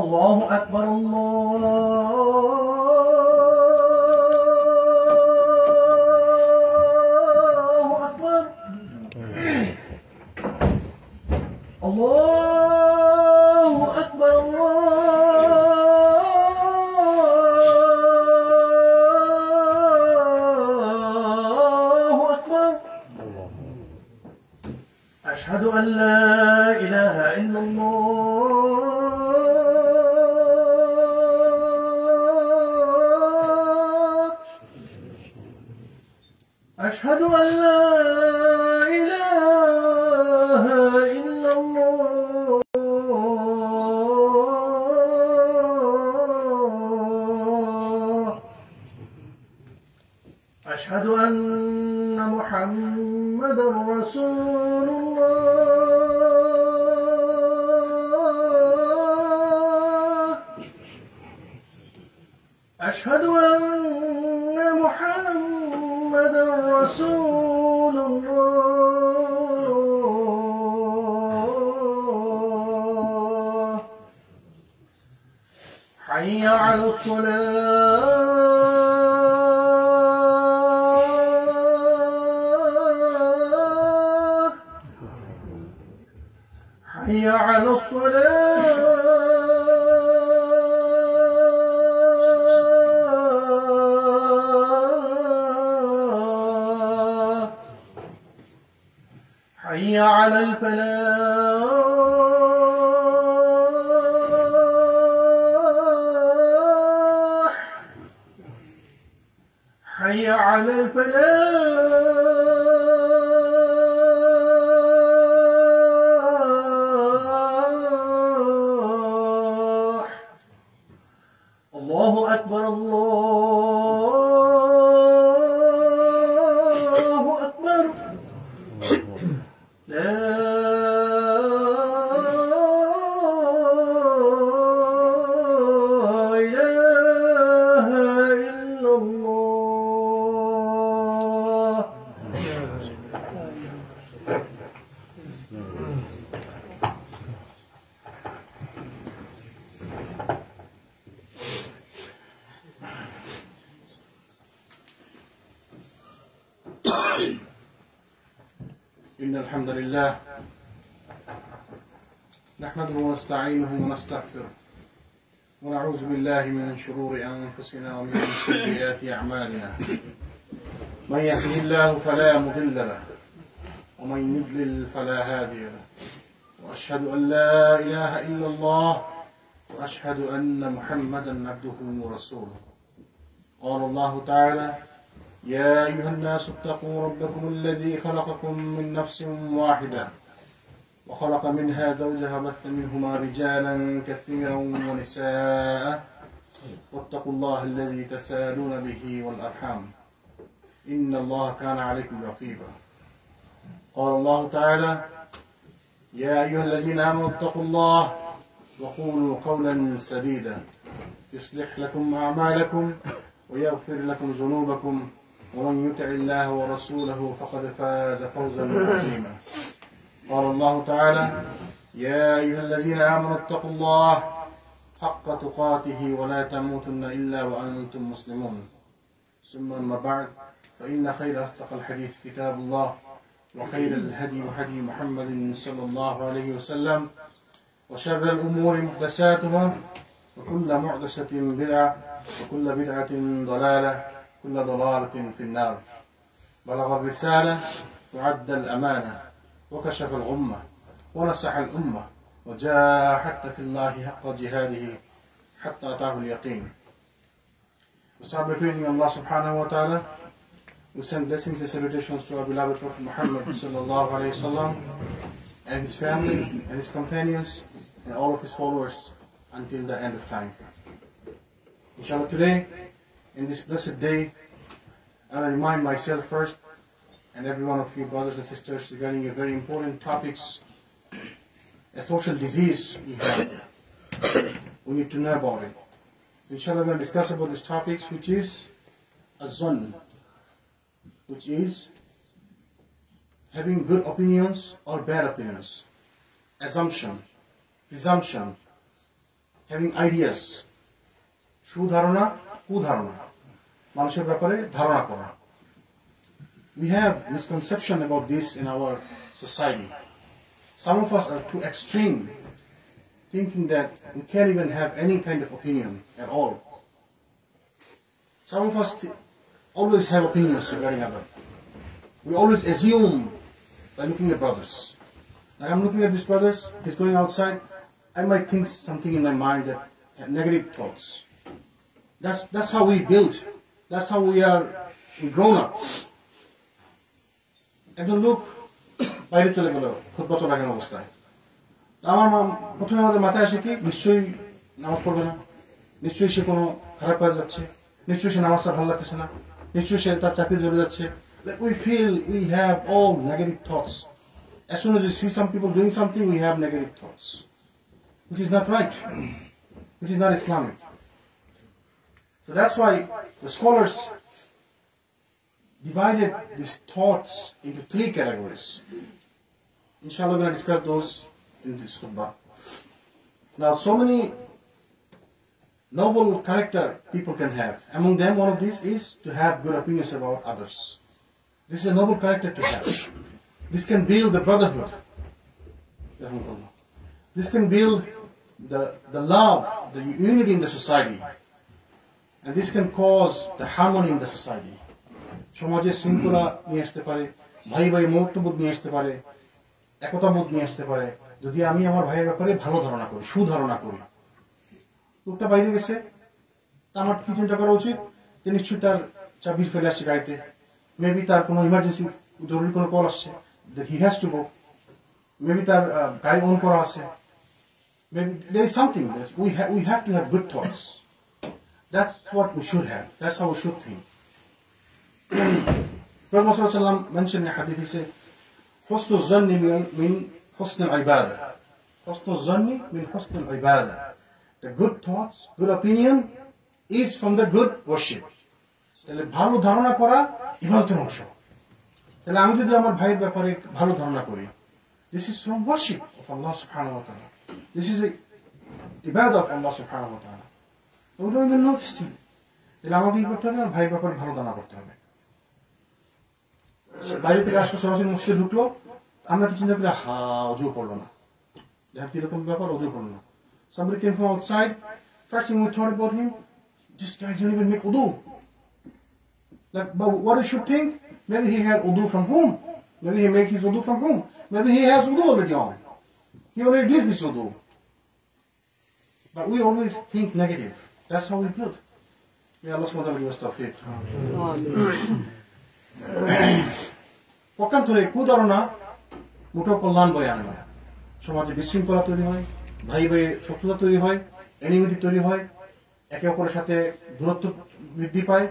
الله أكبر الله أكبر الله أكبر الله أكبر أشهد أن لا إله إلا الله أشهد أن لا إله إلا الله أشهد أن محمدا رسول الله أشهد أن محمدا رسول الله حي على الصلاة حي على الصلاة حي على الفلاح حي على الفلاح الله أكبر الله أكبر لا إله إلا الله إن الحمد لله نحمده ونستعينه ونستغفره ونعوذ بالله من شرور أنفسنا ومن سيئات أعمالنا من يهده الله فلا مضل له ومن يضلل فلا هادي له وأشهد أن لا إله إلا الله وأشهد أن محمدا عبده ورسوله قال الله تعالى يا أيها الناس اتقوا ربكم الذي خلقكم من نفس واحدة وخلق منها زوجها وبث منهما رجالا كثيرا ونساء واتقوا الله الذي تساءلون به والأرحام إن الله كان عليكم رقيبا قال الله تعالى يا أيها الذين آمنوا اتقوا الله وقولوا قولا سديدا يصلح لكم أعمالكم ويغفر لكم ذنوبكم ومن يطع الله ورسوله فقد فاز فوزا عظيما قال الله تعالى يا أيها الذين آمنوا اتقوا الله حق تقاته ولا تموتن إلا وأنتم مسلمون ثم أما بعد فإن خير أصدق الحديث كتاب الله وخير الهدي هدي محمد صلى الله عليه وسلم وشر الأمور محدثاتها وكل محدثة بدعة وكل بدعة ضلالة كل ضلالة في النار بلغ الرسالة وعد الأمانة وكشف الغمة ونصح الأمة وجاهد في الله حق جهاده حتى أتاه اليقين. We start by praising Allah subhanahu wa ta'ala. We send blessings and salutations to our beloved Prophet Muhammad sallallahu alayhi wa sallam and his family and his companions and all of his followers until the end of time. Inshallah, today, in this blessed day, I will remind myself first and every one of you brothers and sisters regarding a very important topics, a social disease we have. We need to know about it. So inshallah we're going to discuss about these topics, which is az-zann, which is having good opinions or bad opinions, assumption, presumption, having ideas. সুধারণা, কুধারণা, মানুষের ব্যাপারে ধারণা করা. We have misconception about this in our society. Some of us are too extreme, thinking that we can't even have any kind of opinion at all. Some of us always have opinions regarding others. We always assume by looking at brothers. Like I'm looking at these brothers, he's going outside, I might think something in my mind that have negative thoughts. That's how we build. That's how we grown up. একজন লোক বাইরে চলে গেল খুতবা চলাকালীন অবস্থায়, আমার প্রথমে আমাদের মাথায় আসে কি নিশ্চয়ই নামাজ পড়বে না, নিশ্চয়ই সে কোনো খারাপ কাজ যাচ্ছে, নিশ্চয়ই সে নামাজটা ভালো লাগতেছে না, নিশ্চয়ই সে তার চাকরি চলে যাচ্ছে. Like we feel we have all negative thoughts. As soon as we see some people doing something, we have negative thoughts, which is not right, which is not Islamic. So that's why the scholars divided these thoughts into 3 categories. Inshallah, we're going to discuss those in this khutbah. Now, so many noble character people can have. Among them, one of these is to have good opinions about others. This is a noble character to have. This can build the brotherhood. This can build the love, the unity in the society. And this can cause the harmony in the society. সমাজে শৃঙ্খলা নিয়ে আসতে পারে, ভাই ভাই মমত্ববোধ নিয়ে আসতে পারে, একতাবোধ নিয়ে আসতে পারে যদি আমি আমার ভাইয়ের ব্যাপারে ভালো ধারণা করি, সুধারণা করি. লোকটা বাইরে গেছে, আমার কি চিন্তা করা উচিত যে নিশ্চয়ই তার চাবি ফেলে আসছে গাড়িতে, মেবি তার কোনো ইমার্জেন্সি জরুরি কোনো কল আসছে, that he has to go, maybe তার গাড়ি অন করা আছে, maybe there is something that we have to have good thoughts. That's what we should have. That's how we should think. Prophet ﷺ mentioned in the hadith, he said, حُسْنُ الظَّنِّ مِنْ حُسْنِ الْعِبَادَةِ. حُسْنُ الظَّنِّ مِنْ حُسْنِ الْعِبَادَةِ. The good thoughts, good opinion is from the good worship. তাহলে ভালো ধারণা করা ইবাদতের অংশ. তাহলে আমি যদি আমার ভাইয়ের ব্যাপারে ভালো ধারণা করি, this is from worship of Allah subhanahu wa ta'ala. This is the ibadah of Allah subhanahu wa ta'ala. We don't even know this thing. তাহলে আমাকে কি করতে হবে? আমার ভাইয়ের ব্যাপারে ভালো ধারণা করতে হবে. বাইরে থেকে আসলে সরাসরি মসজিদে ঢুকলো, আমরা কি চিন্তা করি, অজু পড়লো না, যার কিরকম ব্যাপার, অজু পড়লো না. Somebody came from outside, first thing we thought about him, this guy didn't even make wudu. Like, but what you should think, maybe he had wudu from home, maybe he made his wudu from home, maybe he has wudu already on, he already did his wudu. But we always think negative. That's how we build. May Allah subhanahu wa ta'ala give us tawfiq. পক্ষান্তরে কুধারণা মোটেও কল্যাণ বয়ে আনে না. সমাজে বিশৃঙ্খলা তৈরি হয়, ভাই ভাই শত্রুতা তৈরি হয়, এনিমিটি তৈরি হয়, একে অপরের সাথে দূরত্ব বৃদ্ধি পায়.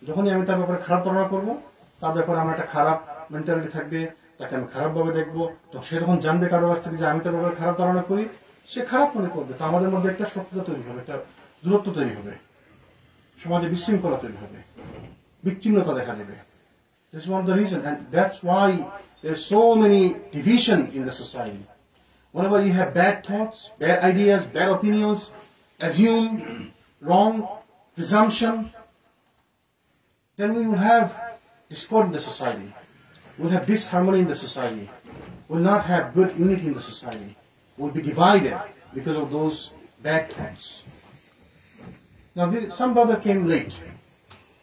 যখনই আমি তার ব্যাপারে খারাপ ধারণা করবো, তার ব্যাপারে আমার একটা খারাপ মেন্টালিটি থাকবে, তাকে আমি খারাপভাবে দেখবো, তো সে যখন জানবে কারো কাছ থেকে যে আমি তার ব্যাপারে খারাপ ধারণা করি, সে খারাপ মনে করবে, তো আমাদের মধ্যে একটা শত্রুতা তৈরি হবে, একটা দূরত্ব তৈরি হবে, সমাজে বিশৃঙ্খলা তৈরি হবে, বিচ্ছিন্নতা দেখা দেবে. This is one of the reasons, and that's why there's so many division in the society. Whenever you have bad thoughts, bad ideas, bad opinions, assume, wrong, presumption, then we will have discord in the society. We'll have disharmony in the society. We'll not have good unity in the society. We'll be divided because of those bad thoughts. Now, some brother came late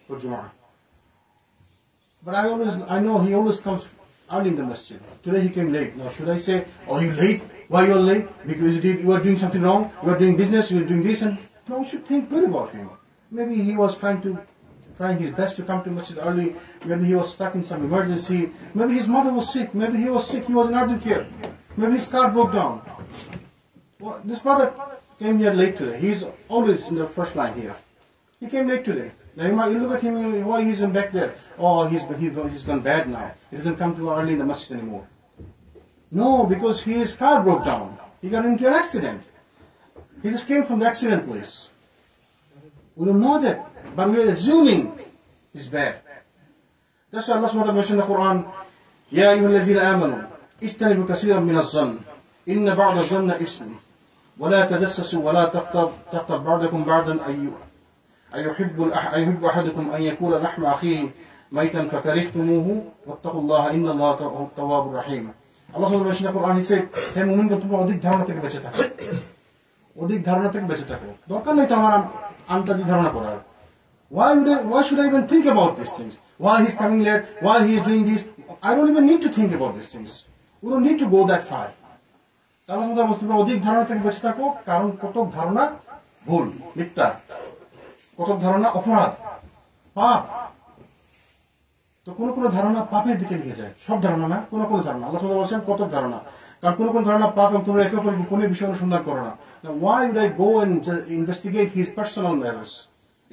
for Jumu'ah. But I know he always comes early in the masjid. Today he came late. Now should I say, oh, you late? Why you are late? Because you are doing something wrong? You are doing business, you are doing this, and no, we should think good about him. Maybe he was trying his best to come to masjid early. Maybe he was stuck in some emergency. Maybe his mother was sick. Maybe he was sick, he was in urgent care. Maybe his car broke down. Well, this brother came here late today. He's always in the first line here. He came late today. Now you look at him, why he's back there? Oh, he's gone bad now. He doesn't come too early in the masjid anymore. No, because his car broke down. He got into an accident. He just came from the accident place. We don't know that, but we are assuming he's bad. That's why Allah subhanahu wa ta'ala mentioned in the Quran, Ya ayyuhal lazina amanu, istanibu kasiran min az-zann, inna ba'da zanna ism. ولا تجسسوا ولا تغتب بعضكم بعضا أيحب أحدكم أن يأكل لحم أخيه ميتا فكرهتموه واتقوا الله إن الله هو التواب الرحيم. Allah subhanahu wa ta'ala in the Quran, he said, "Hey mu'min, তোমরা অধিক ধারণা থেকে বেঁচে থাকো, অধিক ধারণা থেকে বেঁচে থাকো। দরকার নেই তো আমার আন্তাজি ধারণা করার। Why should I even think about these things? Why he's coming late? Why he is doing this? I don't even need to think about these things. We don't need to go that far." Allah subhanahu wa ta'ala তোমরা অধিক ধারণা থেকে বেঁচে থাকো, কারণ কতক ধারণা ভুল, মিথ্যা, কতক ধারণা অপরাধ, পাপ। তো কোন কোন ধারণা পাপের দিকে নিয়ে যায়, সব ধারণা না, কোন কোন ধারণা। আল্লাহ সুবহানাহু ওয়া তাআলা বলেন কতক ধারণা, কারণ কোন কোন ধারণা পাপ এবং তোমরা একে অপরের গোপনে বিষয় অনুসন্ধান করো না। Now why would I go and investigate his personal matters?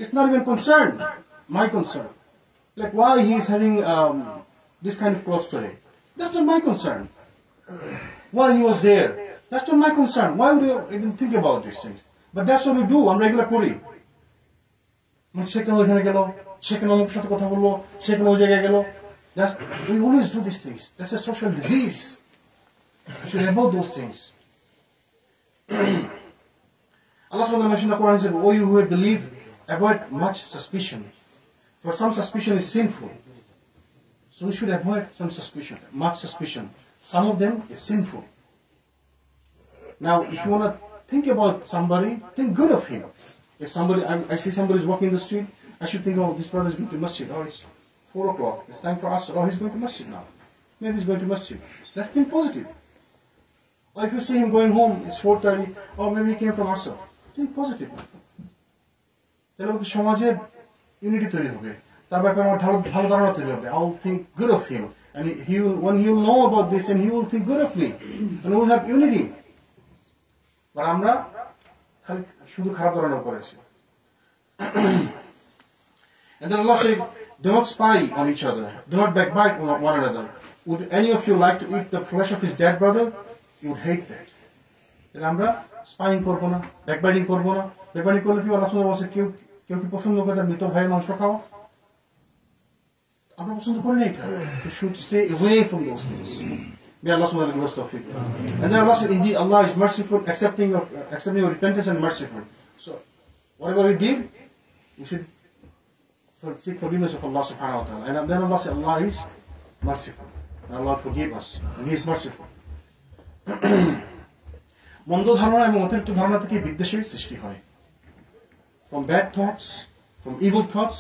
It's not even concerned, my concern. Like why he is having this kind of clothes today. That's not my concern. Why he was there. That's not my concern. Why would you even think about these things? But that's what we do. আমরা এগুলো করি। মানে সে কেন ওইখানে গেল, সে কেন অমুক সাথে কথা বললো, সে কেন ওই জায়গায় গেল। We always do these things. That's a social disease. We should avoid those things. Allah subhanahu wa ta'ala mentioned in the Quran, he said, "O you who have believed, avoid much suspicion. For some suspicion is sinful." So we should avoid some suspicion, much suspicion. Some of them is sinful. Now, if you want to think about somebody, think good of him. If somebody, I see somebody is walking the street, I should think, oh, this brother is going to masjid. Oh, it's 4 o'clock. It's time for us. Oh, he's going to masjid now. Maybe he's going to masjid. Let's think positive. Or if you see him going home, it's 4:30. Oh, maybe he came from Asr. Think positive. তাহলে সমাজে unity তৈরি হবে, তার ব্যাপারে আমার ভালো ধারণা তৈরি হবে। I will think good of him, and when he will know about this, and he will think good of me, and we will have unity. But আমরা খালি শুধু খারাপ ধারণা করে আছি। And then Allah said, "Do not spy on each other. Do not backbite one another. Would any of you like to eat the flesh of his dead brother? You would hate that." তাহলে আমরা spying করবো না, backbiting করবো না। Backbiting করলে কি আল্লাহ সুবহানাহু ওয়া তাআলা কেউ কি পছন্দ করে তার মৃত ভাইয়ের মাংস খাওয়া? আমরা পছন্দ করি না এটা। We should stay away from those things. May Allah subhanahu wa ta'ala give us tawfiq. And then Allah said, "Indeed, Allah is merciful, accepting of repentance and merciful." So, whatever we did, we should seek forgiveness of Allah subhanahu wa ta'ala. And then Allah said, Allah is merciful. And Allah forgive us. And He is merciful. মন্দ ধারণা এবং অতিরিক্ত ধারণা থেকে বিদ্বেষের সৃষ্টি হয়। From bad thoughts, from evil thoughts,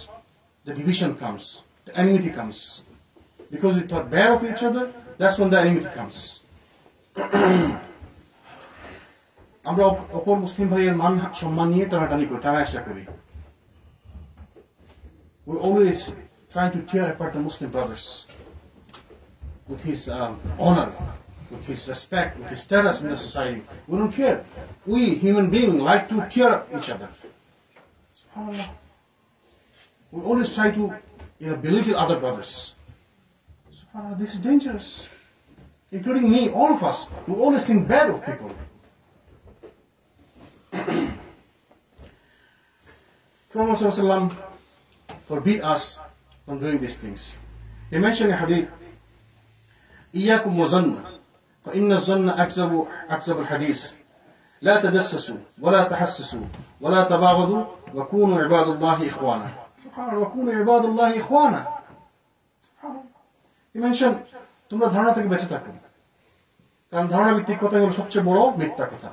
the division comes, the enmity comes. Because we thought bad of each other, that's when the enmity comes. আমরা অপর মুসলিম ভাইয়ের মান সম্মান নিয়ে টানাটানি করি, টানাহেসা করি। We're always trying to tear apart the Muslim brothers with his honor, with his respect, with his status in the society. We don't care. We, human beings, like to tear up each other. SubhanAllah. We always try to belittle other brothers. SubhanAllah, this is dangerous. Including me, all of us. We always think bad of people. Prophet ﷺ forbid us from doing these things. He mentioned in hadith, إياكم وظن فإن الظن أكذب الحديث لا تجسسوا ولا تحسسوا ولا تباغضوا وكونوا عباد الله إخوانا. سبحان الله, وكونوا عباد الله إخوانا. سبحان الله. He mentioned, তোমরা ধারণা থেকে বেঁচে থাকো, কারণ ধারণা ভিত্তিক কথা হলো সবচেয়ে বড় মিথ্যা কথা।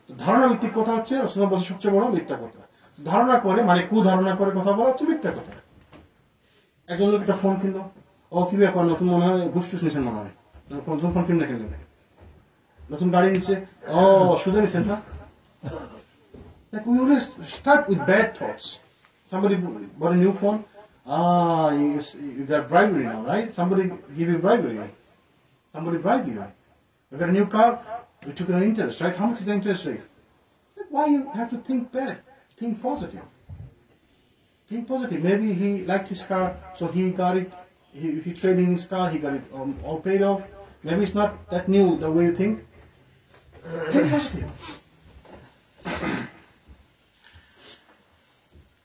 তো ধারণা ভিত্তিক কথা হচ্ছে রাসূলুল্লাহ বলেছেন সবচেয়ে বড় মিথ্যা কথা। ধারণা করে মানে কুধারণা করে কথা বলা হচ্ছে মিথ্যা কথা। একজন লোক একটা ফোন কিনলো, ও কি ব্যাপার, নতুন মনে হয় ঘুষটুস নিছেন মনে হয়, নতুন ফোন কিনলে কিনলে, নতুন গাড়ি নিচ্ছে, ও সুদে নিছেন না। Like we always start with bad thoughts. Somebody bought a new phone, you got bribery now, right? Somebody give you bribery. Somebody bribed you. You got a new car, you took an interest, right? How much is the interest rate? Why you have to think bad? Think positive. Think positive. Maybe he liked his car, so he got it, he traded in his car, he got it all paid off. Maybe it's not that new the way you think. Think positive.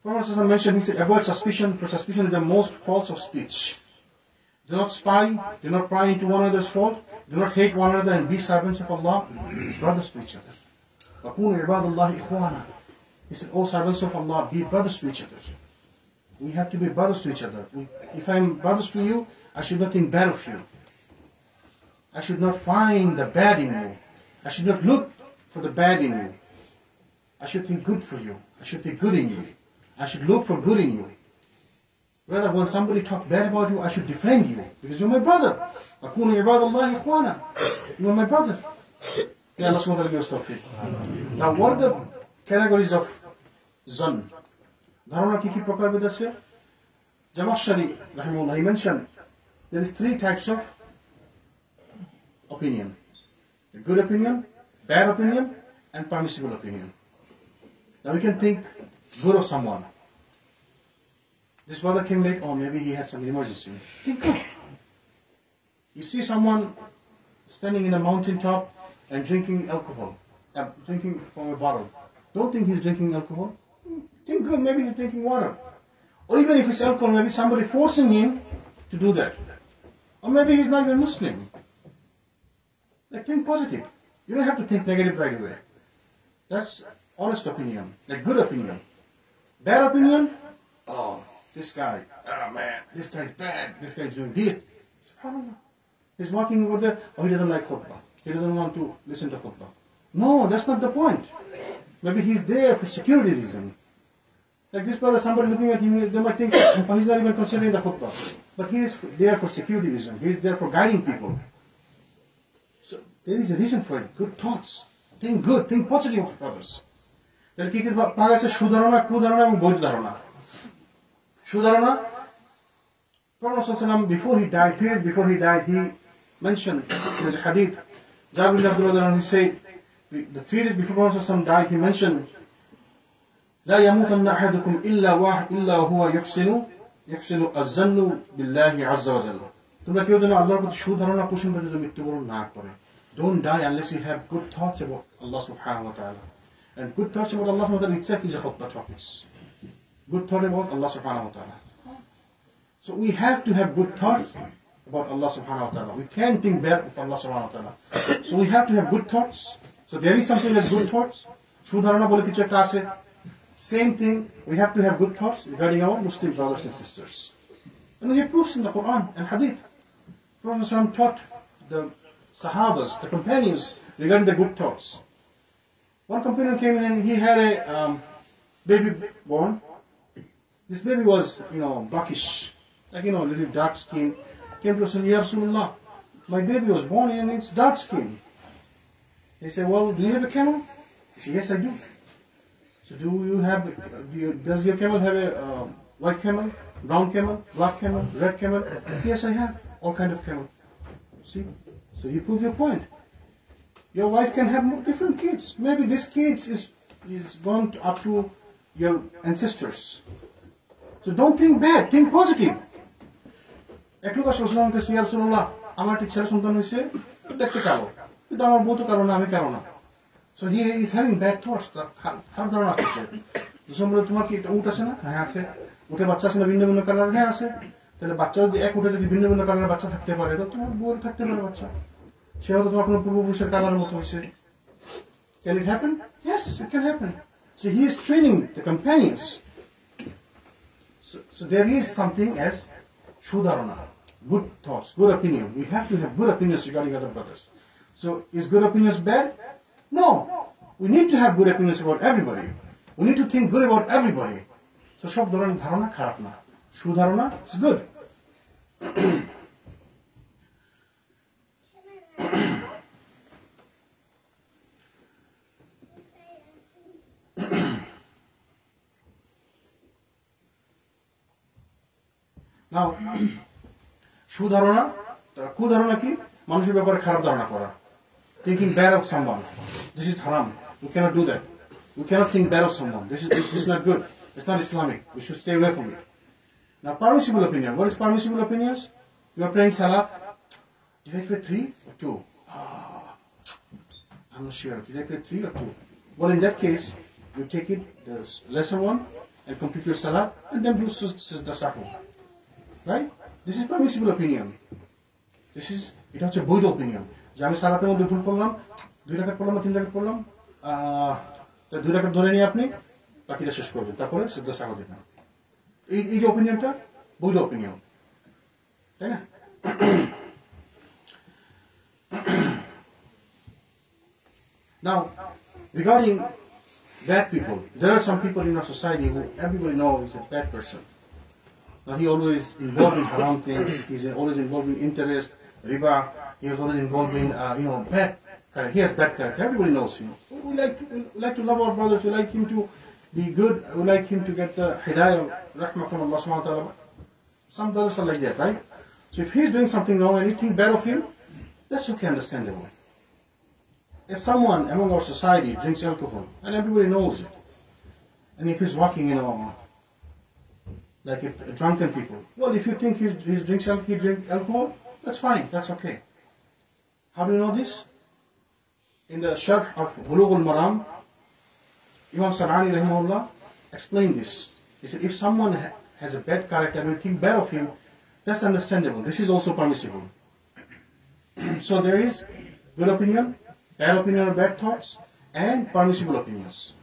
Prophet mentioned, he said, avoid suspicion, for suspicion is the most false of speech. Do not spy, do not pry into one another's fault, do not hate one another and be servants of Allah, brothers to each other. وَكُونُوا عِبَادَ اللَّهِ إِخْوَانًا. He said, O servants of Allah, be brothers to each other. We have to be brothers to each other. If I am brothers to you, I should not think bad of you. I should not find the bad in you. I should not look for the bad in you. I should think good for you. I should think good in you. I should look for good in you. Rather, when somebody talks bad about you, I should defend you. Because you're my brother. أَكُونُوا عِبَادَ اللَّهِ إِخْوَانًا. You are my brother. Yeah, Allah subhanahu wa ta'ala gives tawfiq. Now, what are the categories of zan? Dharana ki prakarabhed ase? Jamakhshari, rahimahullah, he mentioned there is 3 types of opinion. A good opinion, bad opinion, and permissible opinion. Now we can think good of someone. This brother came late, oh maybe he had some emergency. Think good. You see someone standing in a mountain top and drinking alcohol, drinking from a bottle. Don't think he's drinking alcohol. Think good, maybe he's drinking water. Or even if it's alcohol, maybe somebody forcing him to do that. Or maybe he's not even Muslim. Like, think positive. You don't have to think negative right away. That's honest opinion, like good opinion. Bad opinion, oh, this guy, oh man, this guy's bad, this guy's doing this. SubhanAllah. He's walking over there, oh, he doesn't like khutbah. He doesn't want to listen to khutbah. No, that's not the point. Maybe he's there for security reason. Like this brother, somebody looking at him, they might think, oh, he's not even considering the khutbah. But he is there for security reason. He's there for guiding people. So there is a reason for it. Good thoughts. Think good, think positive of brothers. Then কি পাওয়া গেছে সুধারণা, ক্রুধারণা এবং বৈধ ধারণা। সুধারণা, Prophet ﷺ, before he died, 3 days before he died, he mentioned, there's a hadith, Jabir bin Abdullah, he said, the 3 days before Prophet ﷺ died, he mentioned, لا يموتن أحدكم إلا هو يحسن الظن بالله عز وجل. তোমরা কেউ যেন আল্লাহর প্রতি সুধারণা পোষণ করে যদি মৃত্যুবরণ না করে। Don't die unless you have good thoughts about Allah subhanahu wa ta'ala. And good thoughts about Allah subhanahu wa ta'ala itself is a khutbah topic. Good thought about Allah subhanahu wa ta'ala. So we have to have good thoughts about Allah subhanahu wa ta'ala. We can't think bad of Allah subhanahu wa ta'ala. So we have to have good thoughts. So there is something as good thoughts. Sudharana bole kichu ekta ache. Same thing, we have to have good thoughts regarding our Muslim brothers and sisters. And we have proofs in the Quran and Hadith. Prophet ﷺ taught the Sahabas, the companions, regarding the good thoughts. One companion came in and he had a baby born. This baby was, blackish, like, little dark skin. Came to us and, Ya Rasulullah, my baby was born and it's dark skin. He said, well, do you have a camel? He said, yes, I do. So does your camel have a white camel, brown camel, black camel, red camel? Yes, I have. All kind of camels. See? So you prove your point. Your wife can have different kids. Maybe this kid is gone up to your ancestors. So don't think bad, think positive. এক লোক আসলে রাসূলুল্লাহ কাছে, ইয়া রাসূলুল্লাহ, আমার একটা ছেলে সন্তান হয়েছে, দেখতে কালো, কিন্তু আমার বউ তো কালো না, আমি কালো না। So he is having bad thoughts. খারাপ ধারণা আসছে। দুসম্বরে তোমার কি একটা উট আছে না? হ্যাঁ আছে। উটের বাচ্চা আছে না ভিন্ন ভিন্ন কালার? হ্যাঁ আছে। তাহলে বাচ্চা যদি এক উঠে যদি ভিন্ন ভিন্ন কালারের বাচ্চা থাকতে পারে, তো তোমার বউয়ের থাকতে পারে বাচ্চা। সে হয়তো তোমার কোনো পূর্বপুরুষের কালারের মতো হয়েছে। Can it happen? Yes, it can happen. So he is training the companions. So there is something as shudarana, good thoughts, good opinion. We have to have good opinions regarding other brothers. So is good opinions bad? No. We need to have good opinions about everybody. We need to think good about everybody. So সব ধরনের ধারণা খারাপ না। সুধারণা is good. Now, সুধারণা, কুধারণা কি? মানুষের ব্যাপারে খারাপ ধারণা করা. Thinking bad of someone. This is haram. We cannot do that. We cannot think bad of someone. This is not good. It's not Islamic. We should stay away from it. Now, permissible opinion. What is permissible opinions? You are praying salah. Did I pray 3 or 2? I'm not sure. Did I pray 3 or 2? Well, in that case, you take it, the lesser one, and complete your salah, and then do the sahu. Right? This is permissible opinion. This is, it has a boyd opinion. যে আমি সালাতের মধ্যে ভুল করলাম, 2 রাকাত পড়লাম, 3 রাকাত পড়লাম, দুই রাকাত ধরে নিয়ে আপনি বাকিটা শেষ করবেন, তারপরে সিজদা সাহু দিবেন। এই যে অপিনিয়নটা বৈধ অপিনিয়ন, তাই না? Now, regarding bad people, there are some people in our society who everybody knows is a bad person. Now, he always involved in haram things. He's always involved in interest, riba. He was always involved in, bad character. He has bad character. Everybody knows him. We like to love our brothers. We like him to be good. We like him to get the hidayah, rahmah from Allah subhanahu wa ta'ala. Some brothers are like that, right? So if he's doing something wrong and you think bad of him, that's okay, understandable. If someone among our society drinks alcohol, and everybody knows it, and if he's walking, like drunken people, well, if you think he drinks alcohol, that's fine, that's okay. How do you know this? In the Sharh of Bulugh al-Maram, Imam San'ani rahimahullah explained this. He said, if someone has a bad character and you think bad of him, that's understandable. This is also permissible. So there is good opinion, bad opinion or bad thoughts, and permissible opinions.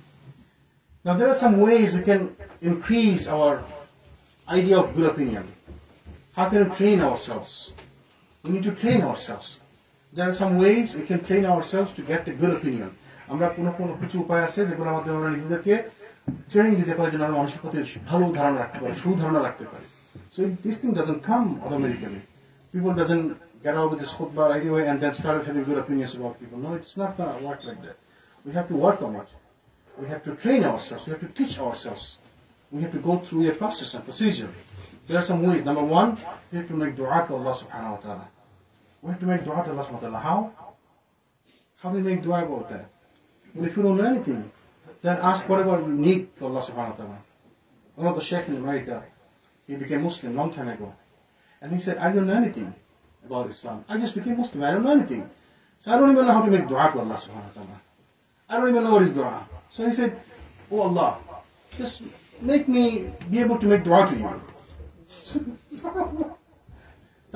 Now there are some ways we can increase our idea of good opinion. How can we train ourselves? We need to train ourselves. There are some ways we can train ourselves to get the good opinion. আমরা কোনো কিছু উপায় আছে যেগুলোর মাধ্যমে আমরা নিজেদেরকে training দিতে পারি, যেন আমরা মানুষের প্রতি ভালো ধারণা রাখতে পারি, সুধারণা রাখতে পারি। So this thing doesn't come automatically. People doesn't get out with this khutbah right away and then start having good opinions about people. No, it's not going to work like that. We have to work on it. We have to train ourselves. We have to teach ourselves. We have to go through a process and procedure. There are some ways. Number one, we have to make dua to Allah subhanahu wa ta'ala. We have to make dua to Allah subhanahu wa ta'ala. How? How do we make dua about that? Well, if you don't know anything, then ask whatever you need to Allah subhanahu wa ta'ala. One of the sheikh in America, he became Muslim long time ago. And he said, I don't know anything about Islam. I just became Muslim. I don't know anything. So I don't even know how to make dua to Allah subhanahu wa ta'ala. I don't even know what is dua. So he said, oh Allah, just make me be able to make dua to you. So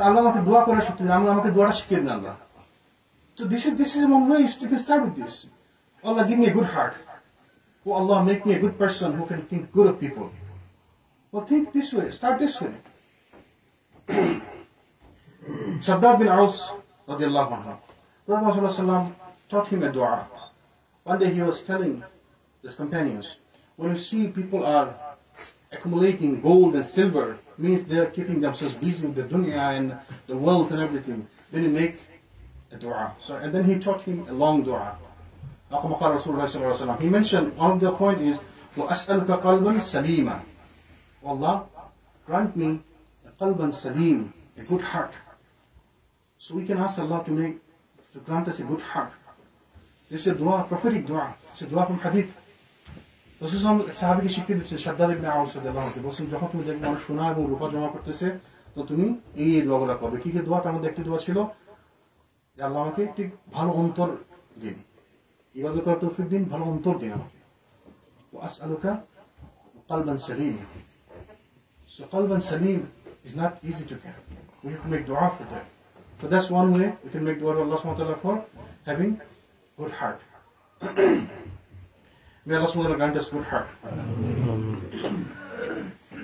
Allah আমাকে দোয়া করার শক্তি দিন, আমাকে দোয়াটা শিখিয়ে দিন আল্লাহ। So this is one way you can start with this. Allah, give me a good heart. Oh Allah, make me a good person who can think good of people. Well, think this way. Start this way. Shaddad bin Aus radiallahu anhu, Prophet taught him a dua. One day he was telling his companions, when you see people are accumulating gold and silver, means they are keeping themselves busy with the dunya and the wealth and everything, then you make a dua. So, and then he taught him a long dua. He mentioned one of the point is, وَأَسْأَلُكَ قَلْبًا سَلِيمًا. Allah, grant me a qalban salim, a good heart. So we can ask Allah to grant us a good heart. This is a dua, prophetic dua. It's a dua from hadith. Rasul সাহাবীকে শিখিয়ে দিচ্ছেন, Shaddad ইবনে আউস রাদিয়াল্লাহু আনহু বলেন, যখন তুমি দেখবে মানুষ সোনা এবং রূপা জমা করতেছে, তো তুমি এই দোয়াগুলো করবে। কি কি দোয়া? তার মধ্যে একটি দোয়া ছিল যে আল্লাহ আমাকে একটি ভালো অন্তর দিন, ইবাদত করার তৌফিক দিন, ভালো অন্তর দিন আমাকে। ওয়াসআলুকা কলবান Salim. So qalban salim is not easy to get. We have to make dua for that. So that's one way we can make dua to Allah subhanahu wa ta'ala for having good heart. May Allah subhanahu wa ta'ala grant us good heart.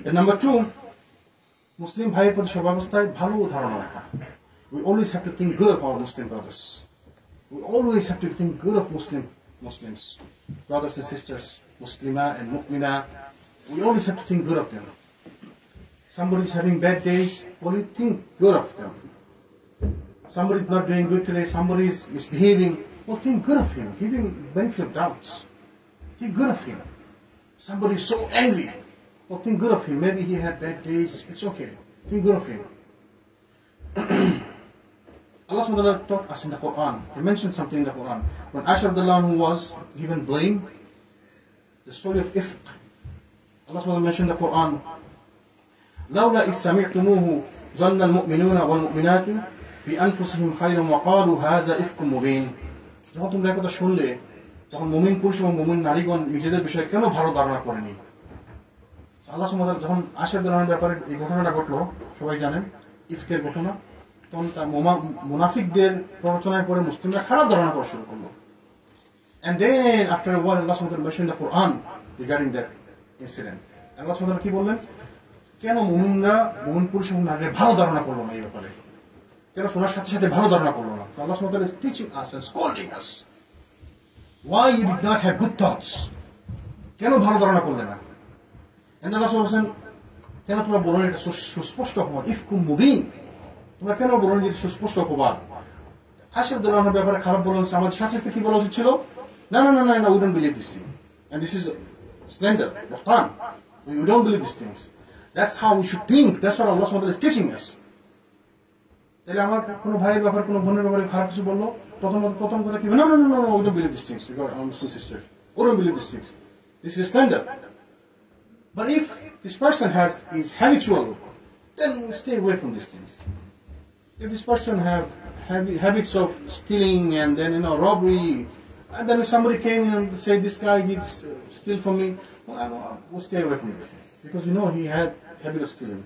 And number two, Muslim bhai প্রতি সর্বাবস্থায় ভালো ধারণা রাখা. We always have to think good of our Muslim brothers. We always have to think good of Muslims, brothers and sisters, Muslimah and Mu'minah. We always have to think good of them. Somebody's having bad days, well, you think good of them. Somebody's not doing good today, somebody's misbehaving, well, think good of him. Give him benefit of doubts. Think good of him. Somebody's so angry, well, think good of him. Maybe he had bad days, it's okay. Think good of him. Allah subhanahu wa ta'ala taught us in the Quran. He mentioned something in the Quran. When Aisha was given blame, the story of Ifq, Allah subhanahu wa ta'ala mentioned in the Quran, لولا إذ سمعتموه ظن المؤمنون والمؤمنات بأنفسهم خيرا وقالوا هذا إفك مبين. যখন তোমরা কথা শুনলে, তখন মুমিন পুরুষ এবং মুমিন নারীগণ নিজেদের বিষয়ে কেন ভালো ধারণা করেনি? আল্লাহ সুবহানাহু ওয়া তাআলা যখন আয়েশা রাদিয়াল্লাহু ব্যাপারে এই ঘটনাটা ঘটলো, সবাই জানেন ইফকের ঘটনা, তখন তার মুনাফিকদের প্ররোচনায় পড়ে মুসলিমরা খারাপ ধারণা করা শুরু করলো। And then after a while Allah subhanahu wa ta'ala mentioned the Quran regarding that incident. And Allah subhanahu wa ta'ala কি বললেন? কেন মুমিনরা মুমিন পুরুষ এবং নারীরা ভালো ধারণা করলো না এই ব্যাপারে? কেন শোনার সাথে সাথে ভালো ধারণা করলো না? So Allah subhanahu wa ta'ala is teaching us and scolding us. Why you did not have good thoughts? কেন ভালো ধারণা করলে না? And Allah subhanahu wa ta'ala কেন তোমরা বলো এটা সুস্পষ্ট অপবাদ, ইফকুম মুবিন, তোমরা কেন বলো যে এটা সুস্পষ্ট অপবাদ? আয়েশা রাদিয়াল্লাহু আনহার ব্যাপারে খারাপ বলা হচ্ছে, আমাদের সাথে সাথে কি বলা উচিত ছিল? No, we don't believe this thing. And this is slander, buhtan. We don't believe these things. That's how we should think. That's what Allah subhanahu wa ta'ala is teaching us. তাহলে আমার কোনো ভাইয়ের ব্যাপারে কোনো বোনের ব্যাপারে খারাপ কিছু বললো, প্রথম কথা কি? No, we don't believe these things. Because I'm Muslim sister. We don't believe these things. This is slander. But if this person is habitual, then we stay away from these things. If this person have habits of stealing and then robbery, and then if somebody came in and said this guy did steal from me, we'll stay away from this because he had habit of stealing.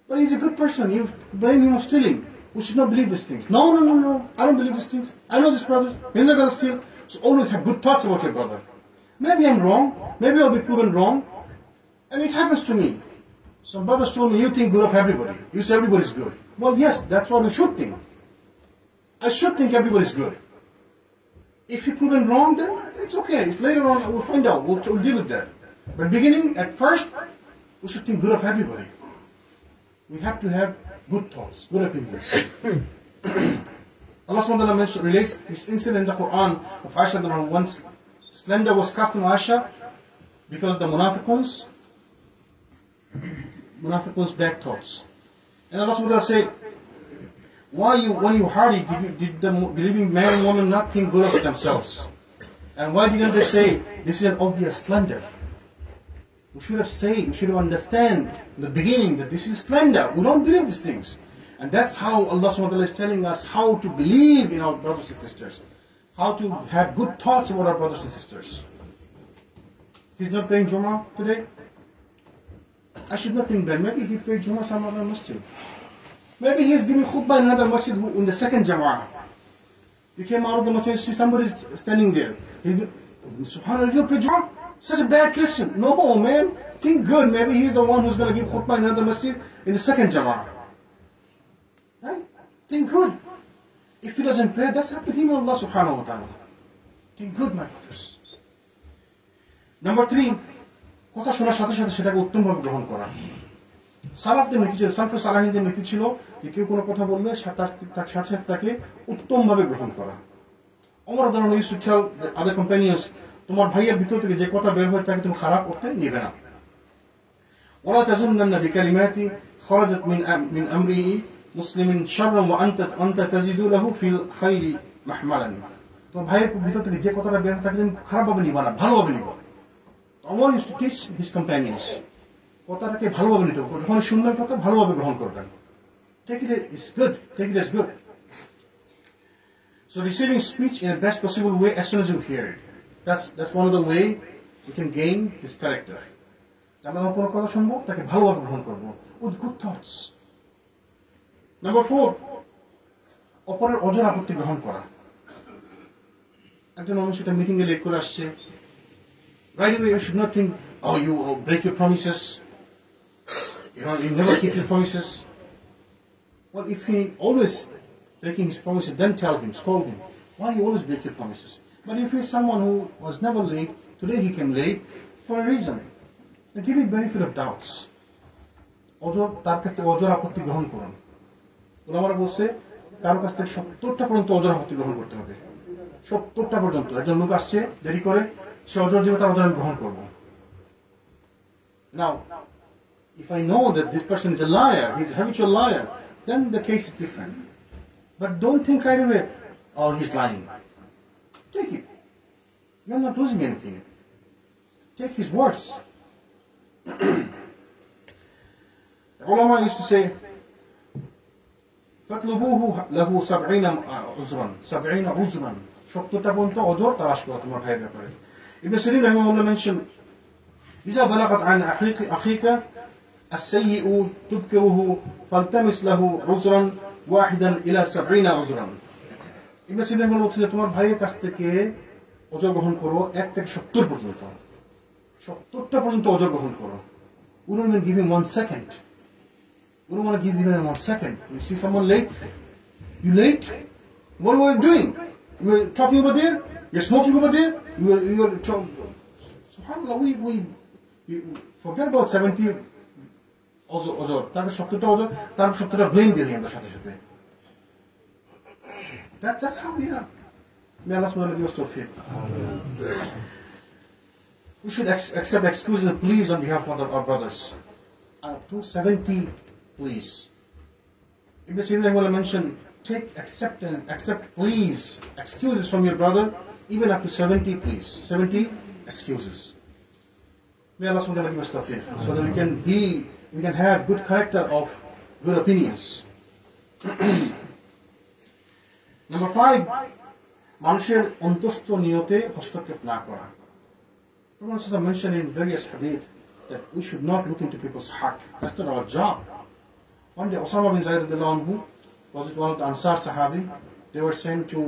But he's a good person. You blame him of stealing. We should not believe these things. No. I don't believe these things. I know this brother. He's not gonna steal. So always have good thoughts about your brother. Maybe I'm wrong. Maybe I'll be proven wrong. And it happens to me. Some brothers told me, you think good of everybody. You say everybody's good. Well, yes, that's what we should think. I should think everybody's good. If you're proven wrong, then it's okay. It's later on, we'll find out. We'll deal with that. But beginning, at first, we should think good of everybody. We have to have good thoughts, good opinions. Allah subhanahu wa ta'ala relates this incident in the Quran of Aisha that once slander was cast on Aisha because the munafiqun's bad thoughts. And Allah subhanahu wa ta'ala said, when you heard it, did the believing man and woman not think good of themselves? And why didn't they say, this is an obvious slander? We should have said, we should have understand in the beginning that this is slander. We don't believe these things. And that's how Allah subhanahu wa ta'ala is telling us how to believe in our brothers and sisters. How to have good thoughts about our brothers and sisters. He's not praying Jummah today? I should not think that. Maybe he prayed Jummah some other masjid. Maybe he's giving khutbah in another masjid in the second Jama'ah. You came out of the masjid, see somebody standing there. Subhanallah, you don't pray Jummah? Such a bad Christian. No, man. Think good. Maybe he's the one who's going to give khutbah in another masjid in the second Jama'ah. Right? Think good. If he doesn't pray, that's up to him and Allah subhanahu wa ta'ala. Think good, my brothers. Number 3, কথা শোনার সাথে সাথে সেটাকে উত্তমভাবে গ্রহণ করা। সালাফদের নীতি ছিল, সালফে সালাহিনদের নীতি ছিল যে কেউ কোনো কথা বললে তার সাথে সাথে তাকে উত্তমভাবে গ্রহণ করা। ওমর রাদিয়াল্লাহু আনহু used to tell the other companions, তোমার ভাইয়ের ভিতর থেকে যে কথা বের হয় তাকে তুমি খারাপ করতে নেবে না। ওয়ালা তাজুন্নান্না বিকালিমাতি খারাজাত মিন আমরি মুসলিমিন শাররান ওয়া আনতা তাজিদু লাহু ফিল খাইরি মাহমালান। তোমার ভাইয়ের ভিতর থেকে যে কথাটা বের হয় তাকে তুমি খারাপভাবে নিবা না, ভালোভাবে নিবা। Omar used to teach his companions, কথাটাকে ভালোভাবে নিতে হবে, যখন শুনবেন কথা ভালোভাবে গ্রহণ করবেন। Take it as good, take it as good. So receiving speech in the best possible way as soon as you hear it. That's one of the way we can gain this character. আমরা যখন কোনো কথা শুনবো তাকে ভালোভাবে গ্রহণ করবো, with good thoughts. Number 4, অপরের অজর আপত্তি গ্রহণ করা। একজন মানুষ একটা মিটিংয়ে লেট করে আসছে, right away you should not think, oh, you break your promises, you never keep your promises. Well, if he always breaking his promises, then tell him, scold him, why you always break your promises? But if he's someone who was never late, today he came late for a reason, then give him benefit of doubts. তার কাছ থেকে অজর আপত্তি গ্রহণ করুন। ওলামারা বলছে কারো কাছ থেকে 70টা পর্যন্ত অজর আপত্তি গ্রহণ করতে হবে। 70টা পর্যন্ত। একজন লোক আসছে দেরি করে, সে অজর দিবে, তার অজর আমি গ্রহণ করবো। Now, if I know that this person is a liar, he's a habitual liar, then the case is different. But don't think right away, oh, he's lying. Take it. You're not losing anything. Take his words. The ulama used to say, فَاطْلُبُوهُ لَهُ 70 عُذْرًا 70 عُذْرًا 70টা পর্যন্ত অজর তালাশ করা তোমার ভাইয়ের ব্যাপারে। ইবনে সিরিন রাহিমাহুল্লাহ mentioned, إذا بلغت عن أخيك السيء تذكره فالتمس له عذرا واحدا إلى 70 عذرا. ইবনে সিরিন বলছে তোমার ভাইয়ের কাছ থেকে অজর গ্রহণ করো 1 থেকে 70 পর্যন্ত 70টা পর্যন্ত অজর গ্রহণ করো we don't even give him 1 second we don't want to give him 1 second you see someone late you late what were you doing you were talking over there you're smoking over there you were subhanallah we forget about 70 অজর তারপর 70টা অজর তারপর 70টা blame দিয়ে দিই আমরা সাথে সাথে that's how we are may Allah subhanahu wa ta'ala give us tawfiq we should accept excuses and pleas on behalf of our brothers 270 please Ibn Sina will mention accept please excuses from your brother even up to 70 please 70 excuses may Allah subhanahu wa ta'ala give us tawfiq so that we can have good character of good opinions Number 5, মানুষের অন্তস্থ নিয়তে হস্তক্ষেপ না করা Prophet mentioned in various hadith that we should not look into people's heart. That's not our job. One day, Osama bin Zayd was one of the Ansar Sahabi. They were sent to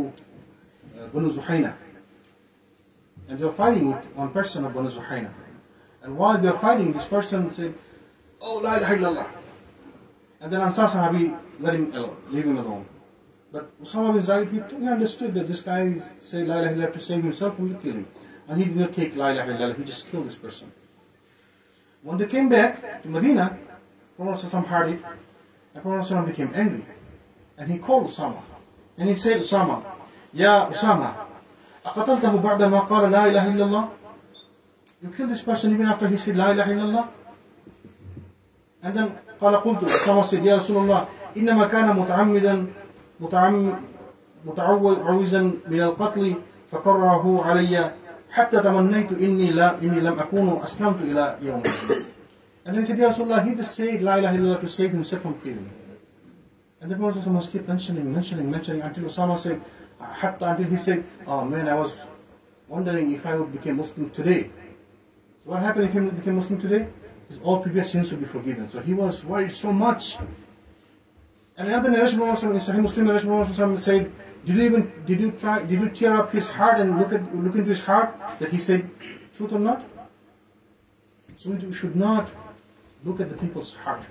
Banu Zuhayna. And they were fighting with one person of Banu Zuhayna. And while they were fighting, this person said, "Oh, la ilaha illallah." And then Ansar Sahabi let him alone, leave him alone. But Osama bin Zayd, he understood that this guy said la ilaha illallah to save himself from the killing. And he did not take la ilaha illallah, he just killed this person. When they came back to Medina, Prophet heard it, and Prophet became angry. And he called Osama. And he said, Osama, Ya Osama, أقتلته بعد ما قال لا إله إلا الله? You killed this person even after he said la ilaha illallah? And then قال قلت, Osama said, Ya Rasulullah, إنما كان متعوزا من القتل فكرره علي حتى تمنيت إني لم أكون أسلمت إلى يوم. And then he said, Ya Rasulullah, he just said la ilaha illallah to save himself from killing. And the Prophet must keep mentioning until Osama said, until he said, oh man, I was wondering if I would become Muslim today. So what happened if he became Muslim today? His all previous sins would be forgiven. So he was worried so much. And another narration in Sahih Muslim narration said, did you tear up his heart and look into his heart that he said truth or not? So we should not look at the people's heart.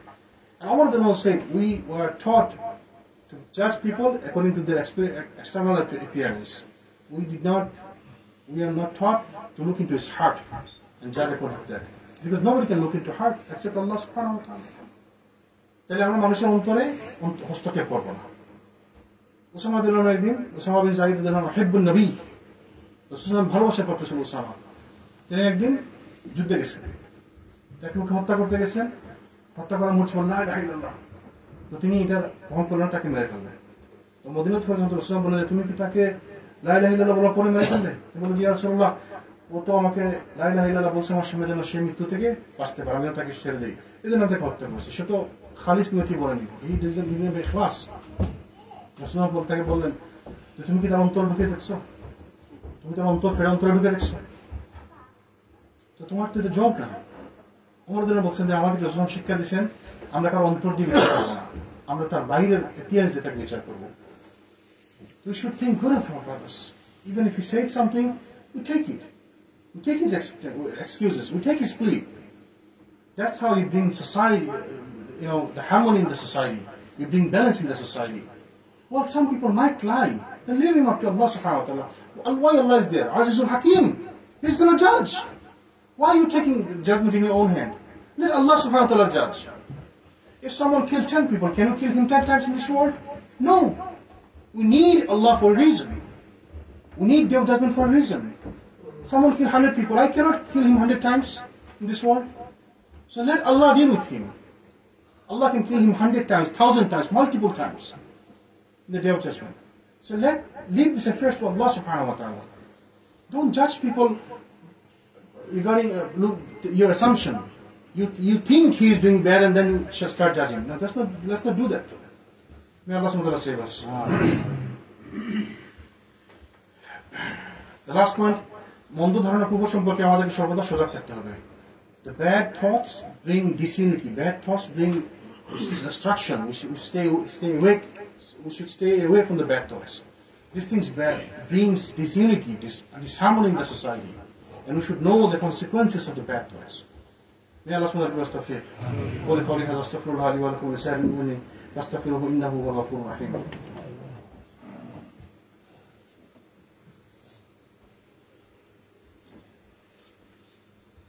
And Umar ibn Khattab said, we were taught to judge people according to their external appearance. We are not taught to look into his heart and judge according to that. Because nobody can look into heart except Allah subhanahu wa ta'ala. তাহলে আমরা মানুষের অন্তরে হস্তক্ষেপ করব না Osama দিলাম একদিন Osama bin Zayed দিলাম হিব্বুন নবী রাসূলুল্লাহ ভালোবাসার পাত্র ছিল ওসামা তিনি একদিন যুদ্ধে গেছেন তাকে হত্যা করতে গেছেন হত্যা করার মূল ছিল লা ইলাহা ইল্লাল্লাহ তো তিনি এটা গ্রহণ করলেন তাকে মেরে ফেললেন তো মদিনা থেকে রাসূলুল্লাহ বললেন তুমি কি তাকে লা ইলাহা ইল্লাল্লাহ বলা পরে মেরে ফেললে তো বললেন ইয়া রাসূলুল্লাহ ও তো আমাকে লা ইলাহা ইল্লাল্লাহ বলছে আমার সামনে যেন সে মৃত্যু থেকে বাঁচতে পারে আমি তাকে ছেড়ে দিই এজন্য তাকে হত্যা করছি সে তো খালিস নিয়তি বলেনি হি ডিজন্ট বিলিভ ইন ইখলাস রাসূলুল্লাহ তাকে বললেন যে তুমি কি তার অন্তর ঢুকে দেখছো তুমি তার অন্তর ফেরা অন্তরে ঢুকে দেখছো তো তোমার তো এটা জব না ওমর দিন বলছেন যে আমাদেরকে রাসূলুল্লাহ শিক্ষা দিয়েছেন আমরা কারো অন্তর দিয়ে বিচার করব না আমরা তার বাইরের অ্যাপিয়ারেন্স দিয়ে তাকে বিচার করব We should think good of our brothers. Even if he said something, we take it. We take his excuses. We take his plea. That's how you bring society, the harmony in the society. You bring balance in the society. Well, some people might lie. Then leave him up to Allah subhanahu wa ta'ala. Why Allah is there? Azizul Hakim. He's going to judge. Why are you taking judgment in your own hand? Let Allah subhanahu wa ta'ala judge. If someone killed 10 people, can you kill him 10 times in this world? No. We need Allah for a reason. We need Day of Judgment for a reason. Someone killed 100 people. I cannot kill him 100 times in this world. So let Allah deal with him. Allah can kill him 100 times, 1,000 times, multiple times in the Day of Judgment. So leave this affairs to Allah subhanahu wa ta'ala. Don't judge people regarding your assumption. You think he is doing bad and then you shall start judging. No, let's not do that. May Allah subhanahu wa ta'ala save us. The last point, মন্দ ধারণা পূর্ব সম্পর্কে আমাদেরকে সর্বদা সজাগ থাকতে হবে. The bad thoughts bring disunity. Bad thoughts bring destruction. We should stay awake. We should stay away from the bad thoughts. These things brings disunity, disharmony in the society. And we should know the consequences of the bad thoughts. May Allah subhanahu wa ta'ala give us tawfiq. Qawli qawli hadha astaghfirullah li wa lakum wa lisa'iril mu'minin fastaghfiruhu innahu huwal ghafurur rahim.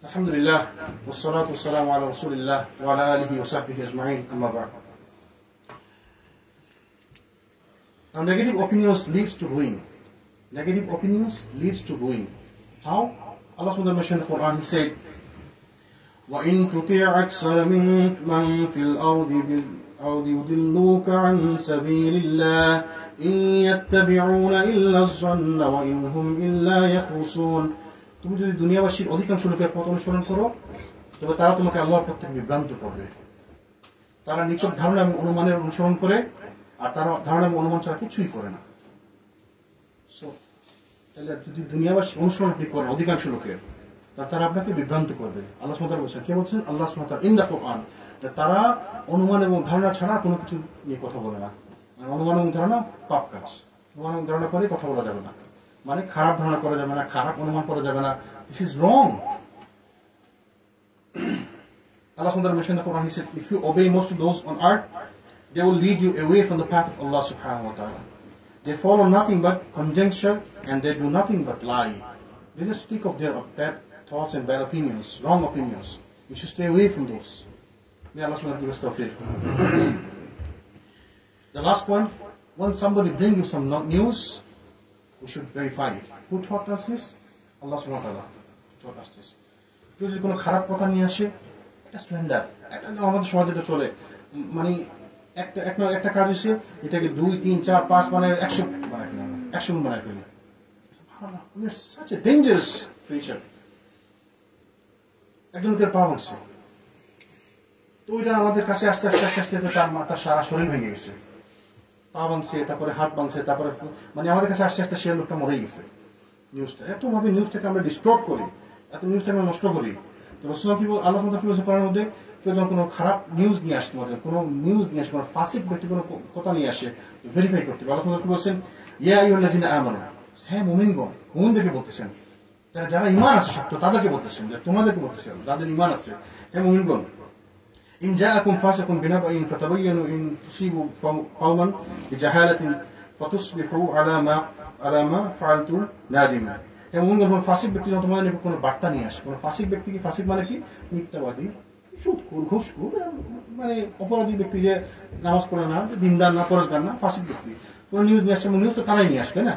Alhamdulillah, wassalatu wassalamu ala rasulillah wa ala alihi wa sahbihi ajma'in, amma ba'd. Now, negative opinions leads to ruin. Negative opinions leads to ruin. How? Allah subhanahu wa ta'ala mentioned in the Quran, He said, وَإِن تُطِعْ أَكْثَرَ مَنْ فِي الْأَرْضِ يُضِلُّوكَ عَنْ سَبِيلِ اللَّهِ إِنْ يَتَّبِعُونَ إِلَّا الظَّنَّ وَإِنْ هُمْ إِلَّا يَخْرُصُونَ তুমি যদি দুনিয়াবাসীর অধিকাংশ লোকের পথ অনুসরণ করো, তবে তারা তোমাকে আল্লাহর পথ থেকে বিভ্রান্ত করবে। তারা নিছক ধারণা এবং অনুমানের অনুসরণ করে, আর তারা ধারণা এবং অনুমান ছাড়া কিছুই করে না। তাহলে যদি দুনিয়াবাসী অনুসরণ আপনি করেন অধিকাংশ লোকের, তারা আপনাকে বিভ্রান্ত করবে। আল্লাহ সুবহানাহু ওয়া তাআলা বলছেন, কে বলছেন? আল্লাহ সুবহানাহু ওয়া তাআলা ইন দ্য কোরআন, তারা অনুমান এবং ধারণা ছাড়া কোনো কিছু নিয়ে কথা বলে না। অনুমান এবং ধারণা পাপ কাজ। অনুমান এবং ধারণা করে কথা বলা যাবে না, মানে খারাপ ধারণা করা যাবে না, খারাপ অনুমান করা যাবে না। This is wrong. Allah subhanahu wa ta'ala mentioned in the Quran, He said, if you obey most of those on earth, they will lead you away from the path of Allah subhanahu wa ta'ala. They follow nothing but conjecture and they do nothing but lie. They just speak of their bad thoughts and bad opinions, wrong opinions. We should stay away from those. May Allah subhanahu wa ta'ala give us tawfiq. The last point, when somebody brings you some news, we should verify it. Who taught us this? Allah subhanahu wa ta'ala taught us this. কেউ যদি কোনো খারাপ কথা নিয়ে আসে, এটা slander, আমাদের সমাজে এটা চলে, মানে একটা কাজ হচ্ছে এটাকে 2, 3, 4, 5 মানে 100 বানায় ফেলে, 100 গুণ বানায় ফেলে। We are such a dangerous creature. একজন লোকের পা ভাঙছে, তো ওইটা আমাদের কাছে আস্তে আস্তে আস্তে আস্তে তার সারা শরীর ভেঙে গেছে। পা ভাঙছে, তারপরে হাত ভাঙছে, তারপরে মানে আমাদের কাছে আস্তে আস্তে সে লোকটা মরেই গেছে। নিউজটা এতভাবে নিউজটাকে আমরা ডিস্টর্ব করি, এত নিউজটাকে আমরা নষ্ট করি। তো রাসূলুল্লাহ আল্লাহ সুবহানাহু ওয়া তাআলা কোরআনের মধ্যে কেউ যখন কোনো খারাপ নিউজ নিয়ে আসে, তোমাদের কোনো নিউজ নিয়ে আসে, কোনো ফাসিক ব্যক্তি কোনো কথা নিয়ে আসে, ভেরিফাই করতে হবে। আল্লাহ সুবহানাহু ওয়া তাআলা বলছেন, ইয়া আইয়ুহাল্লাযিনা আমানু, হ্যাঁ মুমিনগণ, মুমিনদেরকে বলতেছেন, তারা যারা ঈমান আছে শক্ত তাদেরকে বলতেছেন, যে তোমাদেরকে বলতেছেন যাদের ঈমান আছে, হে মুমিনগণ, ইন জাআকুম ফাসিকুন বিনাবাইন ফাতাবায়ানু ইন তুসিবু কওমান বিজাহালাতিন ফাতুসবিহু আলা মা ফাআলতুম নাদিমা। হে মুমিনগণ, ফাসিক ব্যক্তি যখন তোমাদের নিকট কোনো বার্তা নিয়ে আসে, কোনো ফাসিক ব্যক্তি, কি ফাসিক মানে কি? মিথ্যাবাদী, সুদখোর, ঘুষখোর, মানে অপরাধী ব্যক্তি, যে নামাজ পড়ে না, দিনদার না, পরেশগার না, ফাসিক ব্যক্তি। কোনো নিউজ নিয়ে আসছে, নিউজ তো তারাই নিয়ে আসবে না,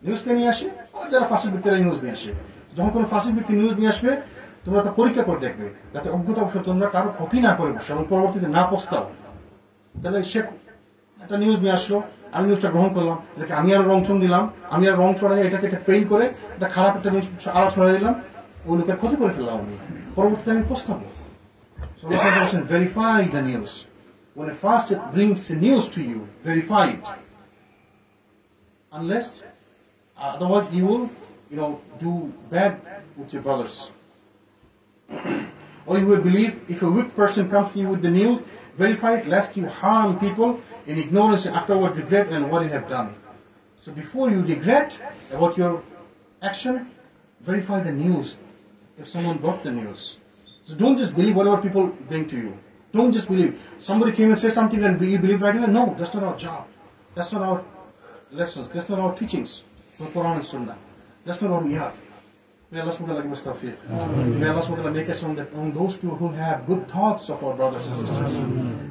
নিউজকে নিয়ে আসে যারা ফাসিক ব্যক্তিরা নিউজ নিয়ে আসে। যখন কোনো ফাসিক ব্যক্তি নিউজ নিয়ে আসবে, তোমরা তা পরীক্ষা করে দেখবে, যাতে অজ্ঞতাবশত তোমরা কারো ক্ষতি না করে বসো এবং পরবর্তীতে না পস্তাও। তাহলে সে একটা নিউজ নিয়ে আসলো, আমি নিউজটা গ্রহণ করলাম, এটাকে আমি আরো রং চং দিলাম, আমি আর রং ছড়াই, এটাকে এটা ফেল করে এটা খারাপ একটা জিনিস আরো ছড়াই দিলাম, ওই লোকের ক্ষতি করে ফেললাম, আমি পরবর্তীতে আমি পস্তাবো। Verify the news. When a fasiq brings the news to you, verify it. Unless, otherwise you will, do bad with your brothers. Or you will believe, if a weak person comes to you with the news, verify it, lest you harm people in ignorance and afterward regret and what you have done. So before you regret about your action, verify the news if someone brought the news. So don't just believe whatever people bring to you. Don't just believe. Somebody came and said something and you believe right away. No, that's not our job. That's not our lessons. That's not our teachings from Quran and Sunnah. That's not what we are. May Allah subhanahu wa ta'ala give us tawfiq. May Allah subhanahu wa ta'ala make us among those people who have good thoughts of our brothers and sisters.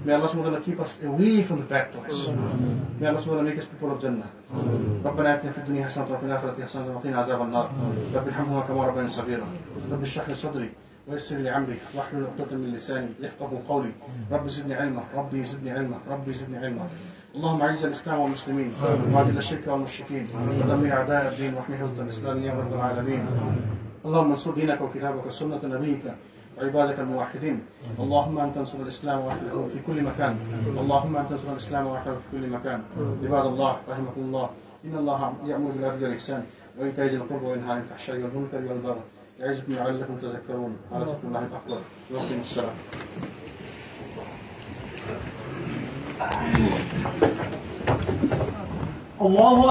May Allah subhanahu wa ta'ala keep us away from the bad thoughts. May Allah subhanahu wa ta'ala make us people of Jannah. ربنا آتنا في الدنيا حسنة وفي الآخرة حسنة وقنا عذاب النار. رب ارحمهما كما ربياني صغيرا. رب اشرح لي صدري ويسر لي عمري واحلل عقدة من لساني يفقهوا قولي. رب زدني علما، ربي زدني علما، ربي زدني علما. اللهم اعز الاسلام والمسلمين واذل الشرك والمشركين ودمر اعداء الدين واحمي حوزة الاسلام يا رب العالمين. اللهم انصر دينك وكتابك وسنة نبيك وعبادك الموحدين. اللهم انت انصر الاسلام واحده في كل مكان. اللهم انت انصر الاسلام واحده في كل مكان. عباد الله رحمكم الله، ان الله يأمر بالعدل والإحسان وإيتاء ذي القربى وينهى عن الفحشاء والمنكر والبغي يعظكم لعلكم تذكرون. على ذكر الله الأكبر ويقيم الصلاة. الله